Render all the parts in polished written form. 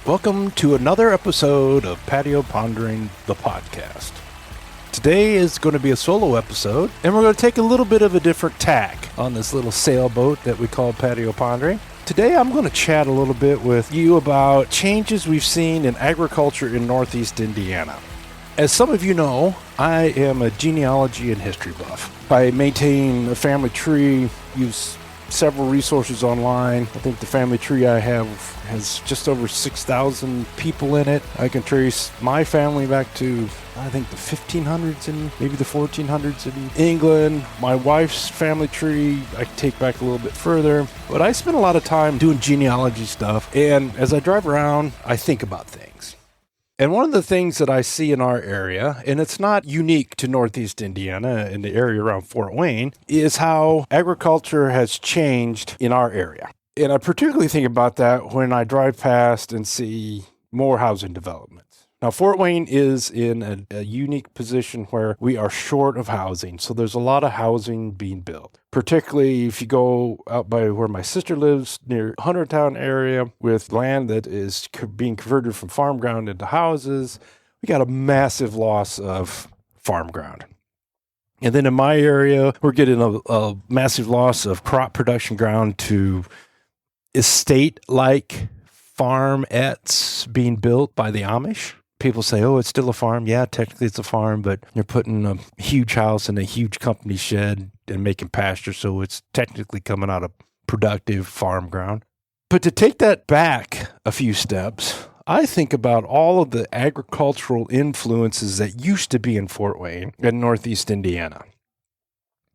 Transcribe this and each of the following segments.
Welcome to another episode of Patio Pondering, the podcast. Today is going to be a solo episode, and we're going to take a little bit of a different tack on this little sailboat that we call Patio Pondering. Today I'm going to chat a little bit with you about changes we've seen in agriculture in Northeast Indiana. As some of you know, I am a genealogy and history buff. I maintain a family tree, use several resources online. I think the family tree I have has just over 6,000 people in it. I can trace my family back to, I think, the 1500s and maybe the 1400s in England. My wife's family tree I can take back a little bit further. But I spend a lot of time doing genealogy stuff, and as I drive around, I think about things. And one of the things that I see in our area, and it's not unique to Northeast Indiana and the area around Fort Wayne, is how agriculture has changed in our area. And I particularly think about that when I drive past and see more housing developments. Now, Fort Wayne is in a unique position where we are short of housing, so there's a lot of housing being built. Particularly if you go out by where my sister lives, near Huntertown area, with land that is being converted from farm ground into houses, we got a massive loss of farm ground. And then in my area, we're getting a massive loss of crop production ground to estate-like farmettes being built by the Amish. People say, oh, it's still a farm. Yeah, technically it's a farm, but you're putting a huge house in a huge company shed and making pasture, so it's technically coming out of productive farm ground. But to take that back a few steps, I think about all of the agricultural influences that used to be in Fort Wayne and Northeast Indiana.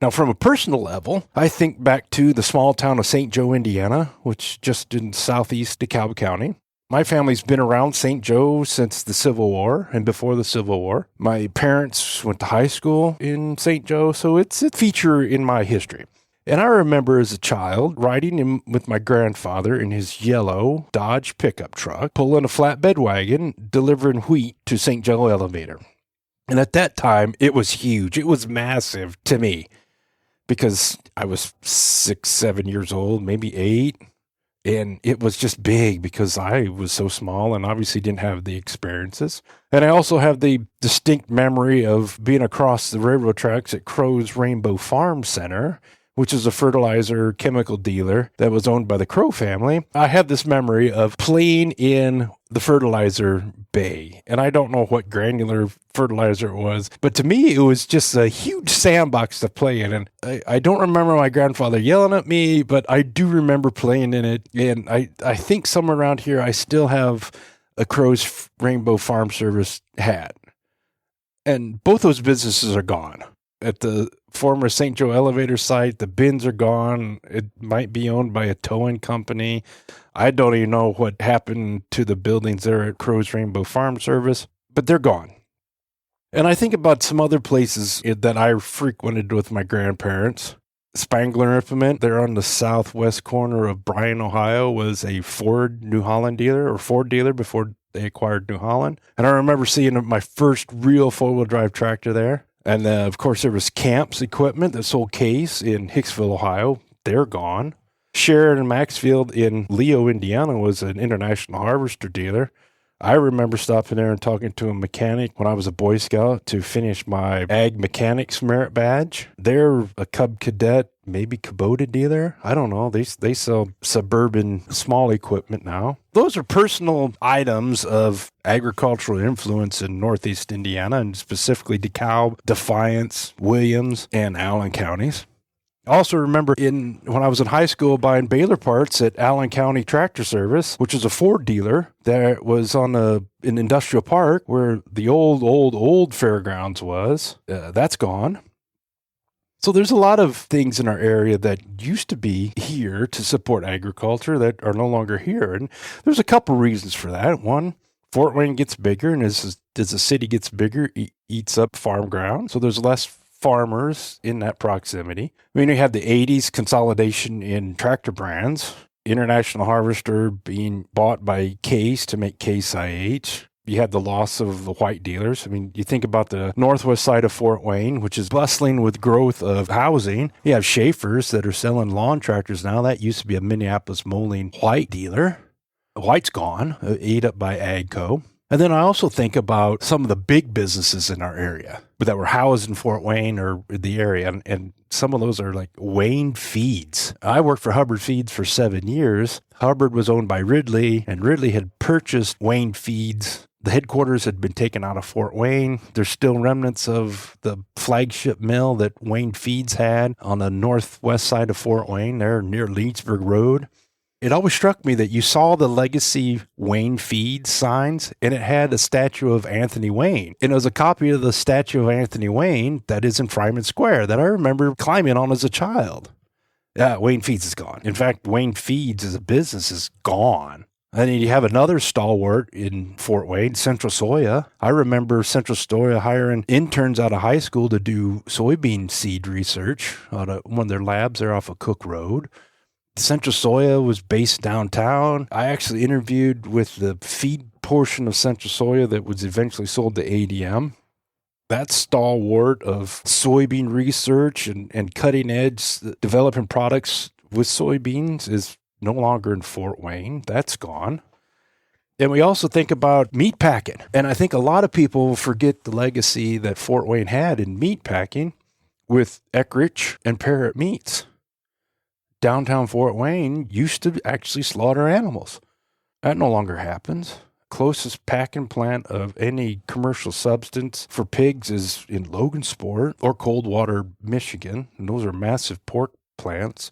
Now, from a personal level, I think back to the small town of St. Joe, Indiana, which just in southeast DeKalb County. My family's been around St. Joe since the Civil War and before the Civil War. My parents went to high school in St. Joe, so it's a feature in my history. And I remember as a child riding with my grandfather in his yellow Dodge pickup truck, pulling a flatbed wagon, delivering wheat to St. Joe Elevator. And at that time, it was huge. It was massive to me because I was 6, 7 years old, maybe 8. And it was just big because I was so small and obviously didn't have the experiences. And I also have the distinct memory of being across the railroad tracks at Crow's Rainbow Farm Center, which is a fertilizer chemical dealer that was owned by the Crow family. I have this memory of playing in the fertilizer bay. And I don't know what granular fertilizer it was, but to me, it was just a huge sandbox to play in. And I don't remember my grandfather yelling at me, but I do remember playing in it. And I think somewhere around here, I still have a Crow's Rainbow Farm Service hat. And both those businesses are gone. At the former St. Joe Elevator site, the bins are gone. It might be owned by a towing company. I don't even know what happened to the buildings there at Crow's Rainbow Farm Service, but they're gone. And I think about some other places that I frequented with my grandparents. Spangler Implement, there on the southwest corner of Bryan, Ohio, was a Ford New Holland dealer, or Ford dealer before they acquired New Holland. And I remember seeing my first real four-wheel drive tractor there. And of course, there was Camps Equipment that sold Case in Hicksville, Ohio. They're gone. Sheridan Maxfield in Leo, Indiana was an International Harvester dealer. I remember stopping there and talking to a mechanic when I was a Boy Scout to finish my Ag Mechanics Merit Badge. They're a Cub Cadet, maybe Kubota dealer. I don't know. They sell suburban small equipment now. Those are personal items of agricultural influence in Northeast Indiana, and specifically DeKalb, Defiance, Williams, and Allen counties. I also remember when I was in high school buying Baylor parts at Allen County Tractor Service, which is a Ford dealer that was on an industrial park where the old fairgrounds was. That's gone. So there's a lot of things in our area that used to be here to support agriculture that are no longer here. And there's a couple reasons for that. One, Fort Wayne gets bigger, and as the city gets bigger, it eats up farm ground. So there's less farmers in that proximity. I mean, you have the 80s consolidation in tractor brands, International Harvester being bought by Case to make Case IH. You had the loss of the white dealers. I mean, you think about the northwest side of Fort Wayne, which is bustling with growth of housing. You have Schaefer's that are selling lawn tractors now. That used to be a Minneapolis Moline white dealer. White's gone, ate up by Agco. And then I also think about some of the big businesses in our area that were housed in Fort Wayne or the area. And some of those are like Wayne Feeds. I worked for Hubbard Feeds for 7 years. Hubbard was owned by Ridley, and Ridley had purchased Wayne Feeds. The headquarters had been taken out of Fort Wayne. There's still remnants of the flagship mill that Wayne Feeds had on the northwest side of Fort Wayne, there near Leedsburg Road. It always struck me that you saw the legacy Wayne Feeds signs, and it had a statue of Anthony Wayne. And it was a copy of the statue of Anthony Wayne that is in Fryman Square that I remember climbing on as a child. Yeah, Wayne Feeds is gone. In fact, Wayne Feeds as a business is gone. And then you have another stalwart in Fort Wayne, Central Soya. I remember Central Soya hiring interns out of high school to do soybean seed research out of one of their labs there off of Cook Road. Central Soya was based downtown. I actually interviewed with the feed portion of Central Soya that was eventually sold to ADM. That stalwart of soybean research and cutting edge developing products with soybeans is no longer in Fort Wayne. That's gone. And we also think about meat packing. And I think a lot of people forget the legacy that Fort Wayne had in meat packing with Eckrich and Parrott Meats. Downtown Fort Wayne used to actually slaughter animals. That no longer happens. Closest packing plant of any commercial substance for pigs is in Logansport or Coldwater, Michigan. And those are massive pork plants.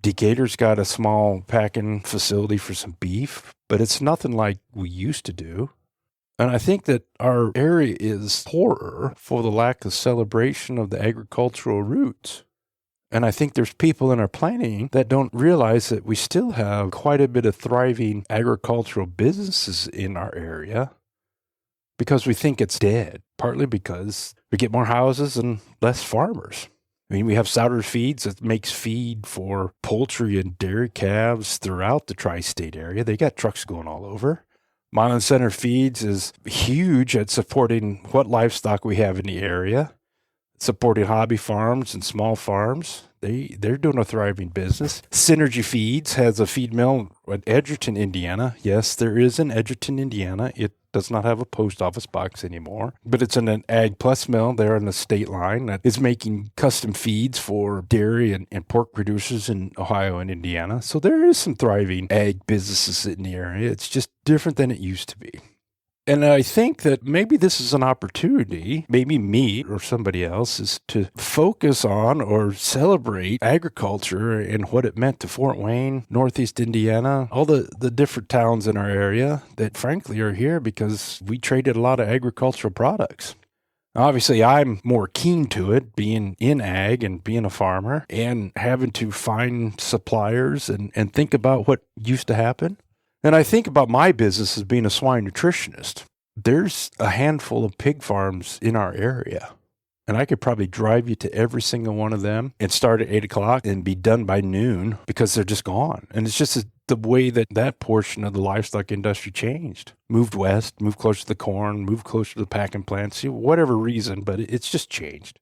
Decatur's got a small packing facility for some beef, but it's nothing like we used to do. And I think that our area is poorer for the lack of celebration of the agricultural roots. And I think there's people in our planning that don't realize that we still have quite a bit of thriving agricultural businesses in our area because we think it's dead, partly because we get more houses and less farmers. I mean, we have Souders Feeds that makes feed for poultry and dairy calves throughout the tri-state area. They got trucks going all over. Milan Center Feeds is huge at supporting what livestock we have in the area, supporting hobby farms and small farms. They're doing a thriving business. Synergy Feeds has a feed mill at Edgerton, Indiana. Yes, there is in Edgerton, Indiana. It does not have a post office box anymore, but it's in an Ag Plus mill there on the state line that is making custom feeds for dairy and pork producers in Ohio and Indiana. So there is some thriving ag businesses in the area. It's just different than it used to be. And I think that maybe this is an opportunity, maybe me or somebody else, is to focus on or celebrate agriculture and what it meant to Fort Wayne, Northeast Indiana, all the different towns in our area that frankly are here because we traded a lot of agricultural products. Obviously, I'm more keen to it, being in ag and being a farmer and having to find suppliers and think about what used to happen. And I think about my business as being a swine nutritionist. There's a handful of pig farms in our area, and I could probably drive you to every single one of them and start at 8 o'clock and be done by noon because they're just gone. And it's just the way that portion of the livestock industry changed. Moved west, moved closer to the corn, moved closer to the packing plants, whatever reason, but it's just changed.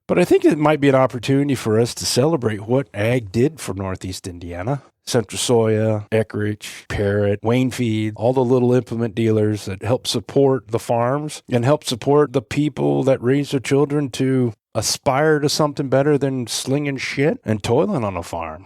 But I think it might be an opportunity for us to celebrate what ag did for Northeast Indiana. Central Soya, Eckrich, Parrott, Wayne Feed, all the little implement dealers that help support the farms and help support the people that raise their children to aspire to something better than slinging shit and toiling on a farm.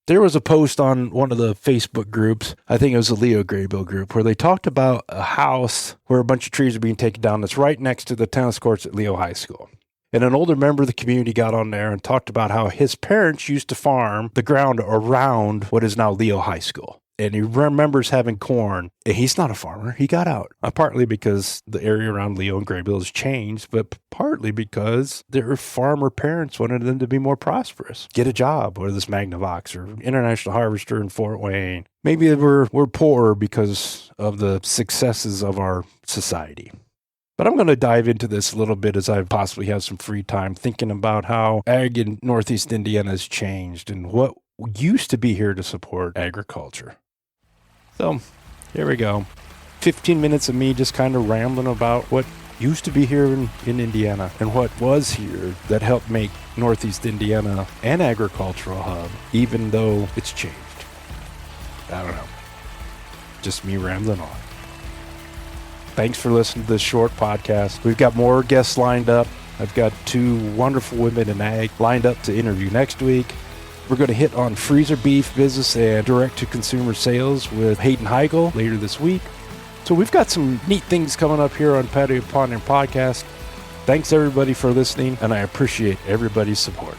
There was a post on one of the Facebook groups, I think it was the Leo Graybill group, where they talked about a house where a bunch of trees are being taken down that's right next to the tennis courts at Leo High School. And an older member of the community got on there and talked about how his parents used to farm the ground around what is now Leo High School. And he remembers having corn. And he's not a farmer. He got out. Partly because the area around Leo and Graybill has changed, but partly because their farmer parents wanted them to be more prosperous. Get a job, or this Magnavox or International Harvester in Fort Wayne. Maybe we're poorer because of the successes of our society. But I'm going to dive into this a little bit as I possibly have some free time, thinking about how ag in Northeast Indiana has changed and what used to be here to support agriculture. So here we go. 15 minutes of me just kind of rambling about what used to be here in Indiana and what was here that helped make Northeast Indiana an agricultural hub, even though it's changed. I don't know. just me rambling on. Thanks for listening to this short podcast. We've got more guests lined up. I've got 2 wonderful women in ag lined up to interview next week. We're going to hit on freezer beef business and direct-to-consumer sales with Hayden Heigl later this week. So we've got some neat things coming up here on Patio Pondering Podcast. Thanks, everybody, for listening, and I appreciate everybody's support.